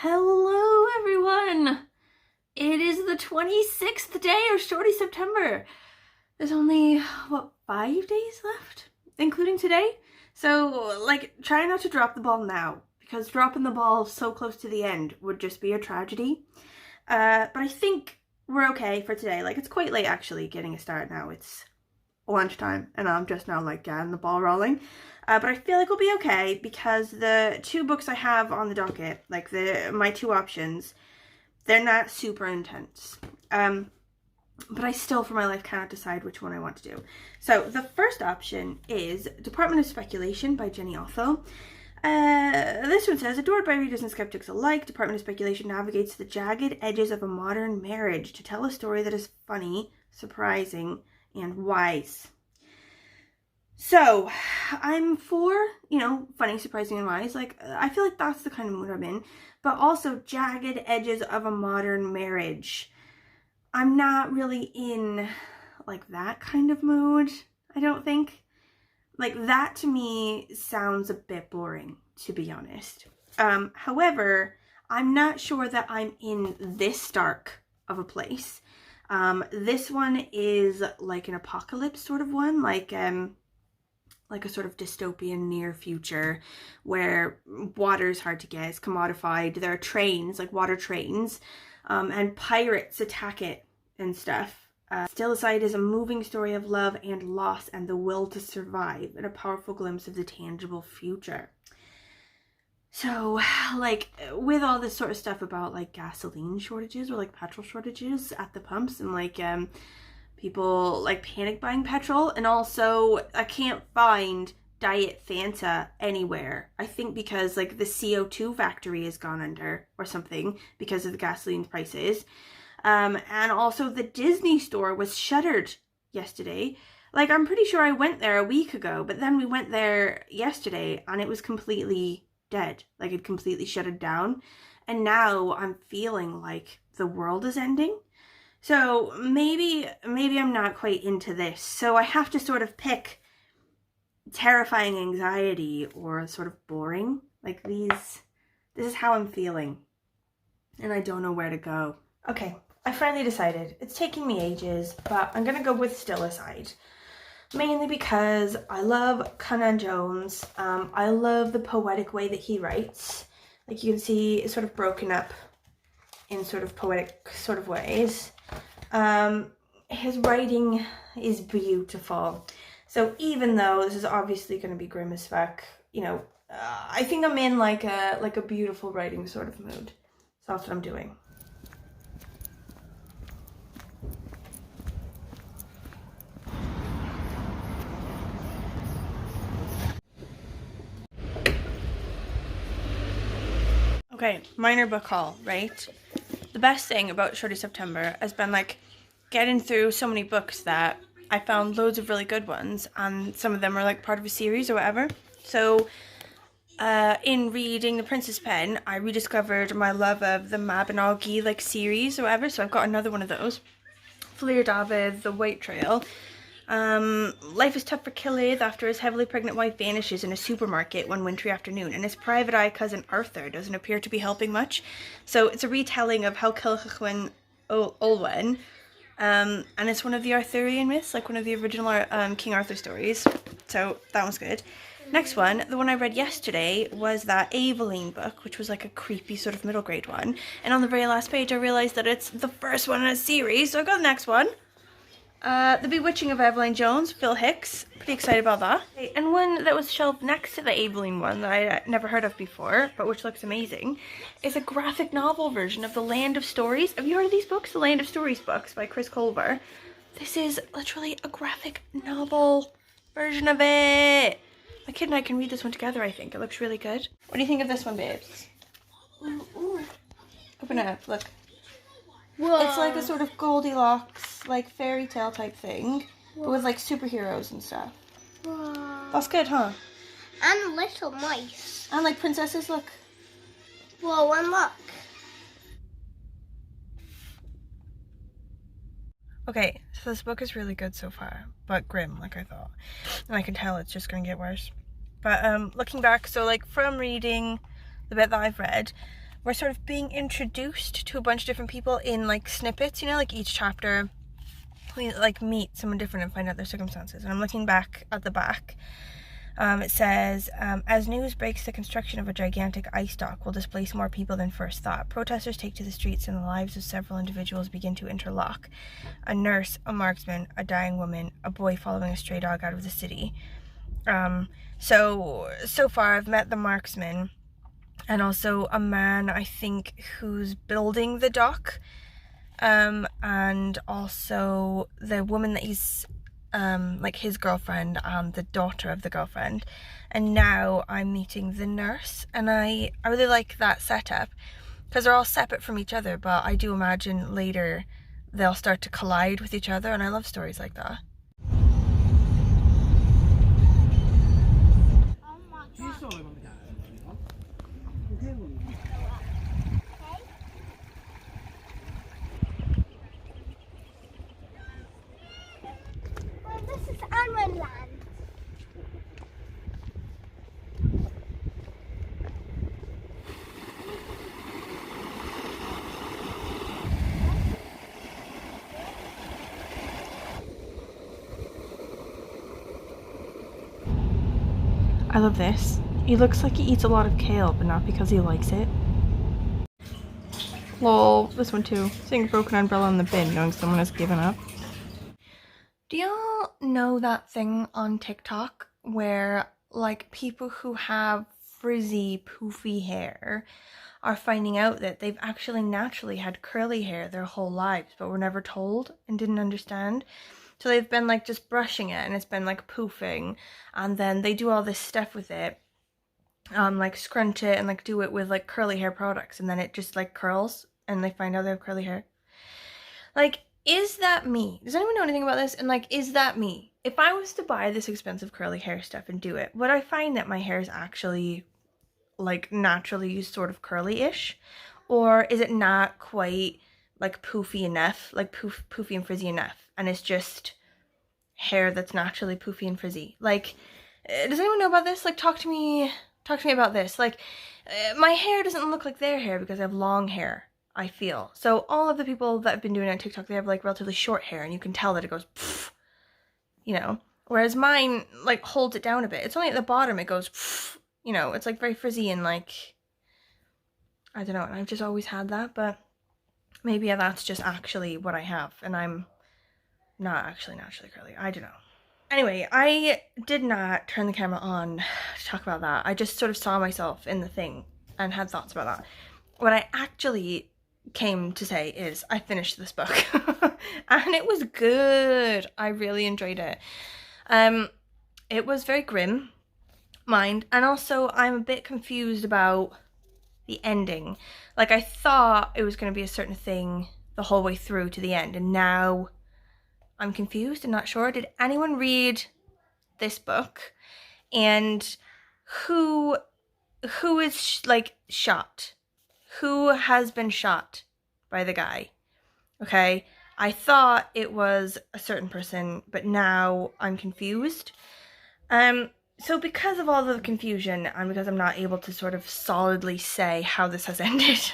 Hello everyone! It is the 26th day of Shorty September. There's only, what, 5 days left? Including today? So, try not to drop the ball now, because dropping the ball so close to the end would just be a tragedy. But I think we're okay for today. It's quite late actually getting a start now. It's lunchtime and I'm just now getting the ball rolling. But I feel like we'll be okay because the two books I have on the docket, my two options, they're not super intense. But I still, for my life, cannot decide which one I want to do. So the first option is Department of Speculation by Jenny Otho. This one says, adored by readers and skeptics alike, Department of Speculation navigates the jagged edges of a modern marriage to tell a story that is funny, surprising, and wise. So, I'm for, funny, surprising, and wise. I feel like that's the kind of mood I'm in. But also, jagged edges of a modern marriage. I'm not really in, that kind of mood, I don't think. That to me sounds a bit boring, to be honest. However, I'm not sure that I'm in this dark of a place. This one is an apocalypse sort of one, a sort of dystopian near future where water's hard to get, it's commodified. There are trains, water trains, and pirates attack it and stuff. Still Aside is a moving story of love and loss and the will to survive, and a powerful glimpse of the tangible future. So, with all this sort of stuff about, gasoline shortages or, petrol shortages at the pumps and, people, panic buying petrol, and also I can't find Diet Fanta anywhere. I think because, the CO2 factory has gone under or something because of the gasoline prices. And also the Disney store was shuttered yesterday. I'm pretty sure I went there a week ago, but then we went there yesterday and it was completely dead. It completely shut it down. And now I'm feeling like the world is ending. So maybe I'm not quite into this. So I have to sort of pick terrifying anxiety or sort of boring. This is how I'm feeling. And I don't know where to go. Okay, I finally decided. It's taking me ages, but I'm gonna go with Still Aside. Mainly because I love Conan Jones. I love the poetic way that he writes. You can see it's sort of broken up in sort of poetic sort of ways. His writing is beautiful. So even though this is obviously going to be grim as fuck, I think I'm in a beautiful writing sort of mood. So that's what I'm doing. Okay, minor book haul, right? The best thing about Shorty September has been getting through so many books that I found loads of really good ones, and some of them are part of a series or whatever. So in reading The Prince's Pen, I rediscovered my love of the Mabinogi series or whatever, so I've got another one of those. Fleer David, The White Trail. Life is tough for Khalid after his heavily pregnant wife vanishes in a supermarket one wintry afternoon, and his private eye cousin Arthur doesn't appear to be helping much. So it's a retelling of how Cilchachwin Olwen, and it's one of the Arthurian myths, one of the original King Arthur stories. So that one's good. Next one, the one I read yesterday, was that Aveline book, which was a creepy sort of middle grade one. And on the very last page I realized that it's the first one in a series, so I got the next one. The Bewitching of Evelyn Jones, Phil Hicks. Pretty excited about that. And one that was shelved next to the Aveline one that I never heard of before, but which looks amazing, is a graphic novel version of The Land of Stories. Have you heard of these books? The Land of Stories books by Chris Culver. This is literally a graphic novel version of it. My kid and I can read this one together, I think. It looks really good. What do you think of this one, babes? Open it up, look. Whoa. It's a sort of Goldilocks, fairy tale type thing, but with superheroes and stuff. Whoa. That's good, huh? And little mice. And princesses, look. Whoa, and look. Okay, so this book is really good so far, but grim, I thought. And I can tell it's just gonna get worse. But looking back, so from reading the bit that I've read, we're sort of being introduced to a bunch of different people in like snippets, you know, like each chapter we like meet someone different and find out their circumstances. And I'm looking back at the back. It says, as news breaks, the construction of a gigantic ice dock will displace more people than first thought. Protesters take to the streets and the lives of several individuals begin to interlock. A nurse, a marksman, a dying woman, a boy following a stray dog out of the city. So far I've met the marksman and also a man, I think, who's building the dock. And also the woman that he's like his girlfriend and the daughter of the girlfriend. And now I'm meeting the nurse, and I really like that setup because they're all separate from each other, but I do imagine later they'll start to collide with each other, and I love stories like that. This is Iron Land. I love this. He looks like he eats a lot of kale, but not because he likes it. Lol, this one too. Seeing a broken umbrella in the bin, knowing someone has given up. Do y'all know that thing on TikTok where like people who have frizzy, poofy hair are finding out that they've actually naturally had curly hair their whole lives, but were never told and didn't understand? So they've been like just brushing it and it's been like poofing, and then they do all this stuff with it, like scrunch it and like do it with like curly hair products, and then it just like curls and they find out they have curly hair. Like, is that me? Does anyone know anything about this? And like, is that me? If I was to buy this expensive curly hair stuff and do it, would I find that my hair is actually like naturally sort of curly-ish? Or is it not quite like poofy enough, like poofy and frizzy enough, and it's just hair that's naturally poofy and frizzy? Like, does anyone know about this? Like, talk to me about this. Like, my hair doesn't look like their hair because I have long hair, I feel. So all of the people that have been doing it on TikTok, they have like relatively short hair, and you can tell that it goes pff, you know, whereas mine like holds it down a bit. It's only at the bottom it goes pff, you know, it's like very frizzy and like, I don't know, and I've just always had that, but maybe that's just actually what I have, and I'm not actually naturally curly. I don't know. Anyway, I did not turn the camera on to talk about that. I just sort of saw myself in the thing and had thoughts about that. What I actually came to say is I finished this book and it was good. I really enjoyed it. It was very grim, mind, and also I'm a bit confused about the ending. Like, I thought it was going to be a certain thing the whole way through to the end, and now I'm confused and not sure. Did anyone read this book? And who is like shot? Who has been shot by the guy? Okay, I thought it was a certain person, but now I'm confused. So because of all the confusion, and because I'm not able to sort of solidly say how this has ended,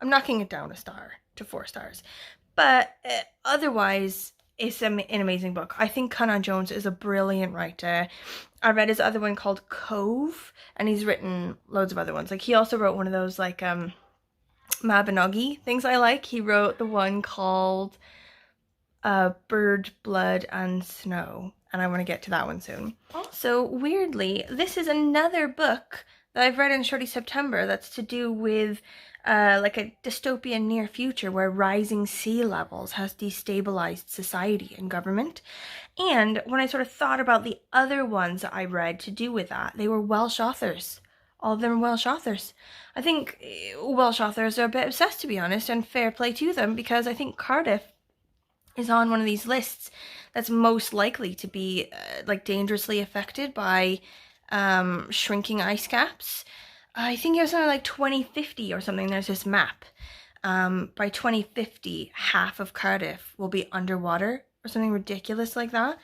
I'm knocking it down a star to 4 stars. But otherwise, it's an amazing book. I think Conan Jones is a brilliant writer. I read his other one called Cove, and he's written loads of other ones. Like, he also wrote one of those like Mabinogi things I like. He wrote the one called Bird, Blood and Snow, and I want to get to that one soon. Also, weirdly, this is another book that I've read in Shorty September that's to do with like a dystopian near future where rising sea levels has destabilized society and government. And when I sort of thought about the other ones that I read to do with that, they were Welsh authors. All of them are Welsh authors. I think Welsh authors are a bit obsessed, to be honest, and fair play to them, because I think Cardiff is on one of these lists that's most likely to be like dangerously affected by shrinking ice caps. I think it was something like 2050 or something. There's this map. By 2050, half of Cardiff will be underwater or something ridiculous like that.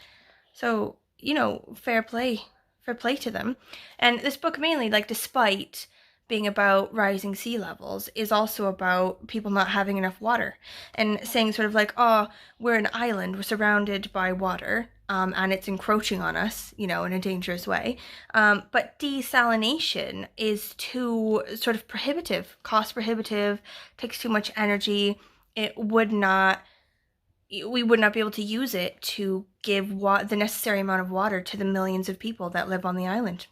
So, you know, fair play to them. And this book mainly, like, despite being about rising sea levels is also about people not having enough water, and saying sort of like, oh, we're an island, we're surrounded by water, and it's encroaching on us, you know, in a dangerous way. But desalination is too sort of prohibitive, cost prohibitive, takes too much energy. We would not be able to use it to give the necessary amount of water to the millions of people that live on the island.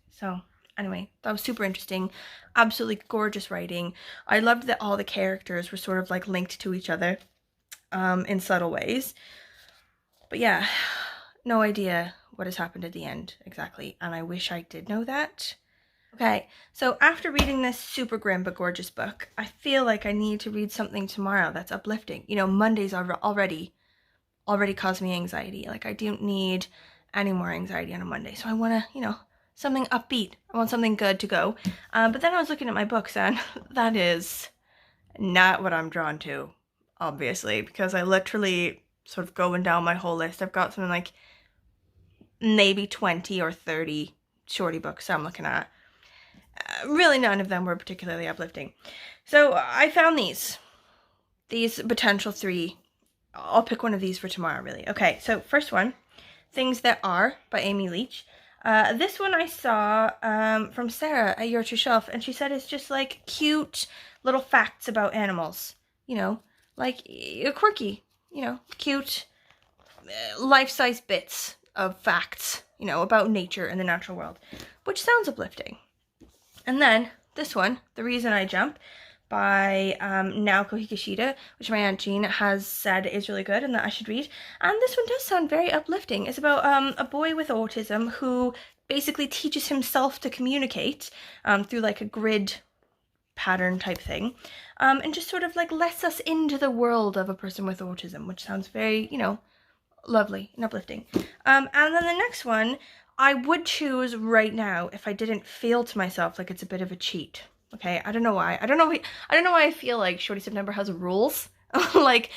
So anyway, that was super interesting. Absolutely gorgeous writing. I loved that all the characters were sort of like linked to each other in subtle ways. But yeah, no idea what has happened at the end exactly, and I wish I did know that. Okay, so after reading this super grim but gorgeous book, I feel like I need to read something tomorrow that's uplifting. You know, Mondays already cause me anxiety. Like, I don't need any more anxiety on a Monday. So I want to, you know, something upbeat. I want something good to go. But then I was looking at my books, and that is not what I'm drawn to, obviously, because I literally sort of going down my whole list. I've got something like maybe 20 or 30 Shorty books I'm looking at. Really none of them were particularly uplifting. So I found these potential 3. I'll pick one of these for tomorrow, really. Okay, so first one, Things That Are by Amy Leach. This one I saw from Sarah at Your True Shelf, and she said it's just like cute little facts about animals. You know, like quirky, you know, cute life-size bits of facts, you know, about nature and the natural world, which sounds uplifting. And then this one, The Reason I Jump, by Naoko Hikishida, which my Aunt Jean has said is really good and that I should read. And this one does sound very uplifting. It's about a boy with autism who basically teaches himself to communicate through like a grid pattern type thing, and just sort of like lets us into the world of a person with autism, which sounds very, you know, lovely and uplifting. And then the next one I would choose right now if I didn't feel to myself like it's a bit of a cheat. Okay, I don't know why. I don't know why I feel like Shorty September has rules. like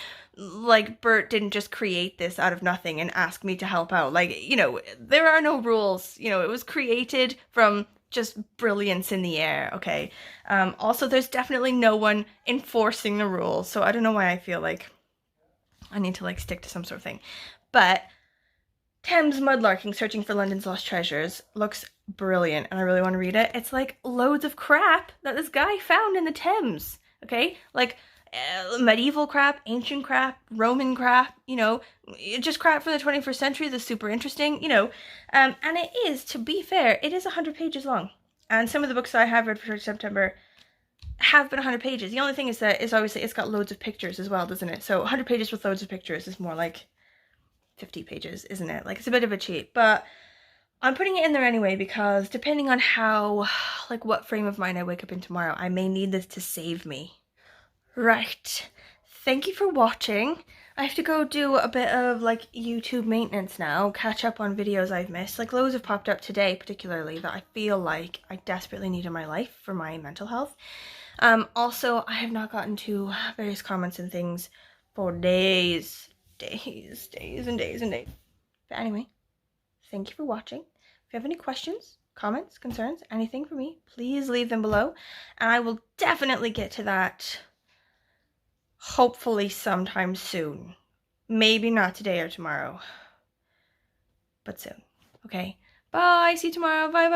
Bert didn't just create this out of nothing and ask me to help out. Like, you know, there are no rules. You know, it was created from just brilliance in the air, okay? Also, there's definitely no one enforcing the rules, so I don't know why I feel like I need to like stick to some sort of thing. But Thames Mudlarking, Searching for London's Lost Treasures looks brilliant, and I really want to read it. It's like loads of crap that this guy found in the Thames, okay? Like medieval crap, ancient crap, Roman crap, you know, just crap from the 21st century that's super interesting, you know. And it is, to be fair, it is 100 pages long. And some of the books that I have read for September have been 100 pages. The only thing is that obviously it's got loads of pictures as well, doesn't it? So 100 pages with loads of pictures is more like 50 pages, isn't it? Like, it's a bit of a cheat, but I'm putting it in there anyway because depending on how, like, what frame of mind I wake up in tomorrow, I may need this to save me. Right. Thank you for watching. I have to go do a bit of, like, YouTube maintenance now, catch up on videos I've missed. Like, loads have popped up today, particularly, that I feel like I desperately need in my life for my mental health. Also, I have not gotten to various comments and things for days and days. But anyway, thank you for watching. If you have any questions, comments, concerns, anything for me, please leave them below, and I will definitely get to that hopefully sometime soon. Maybe not today or tomorrow, but soon. Okay, bye, see you tomorrow, bye.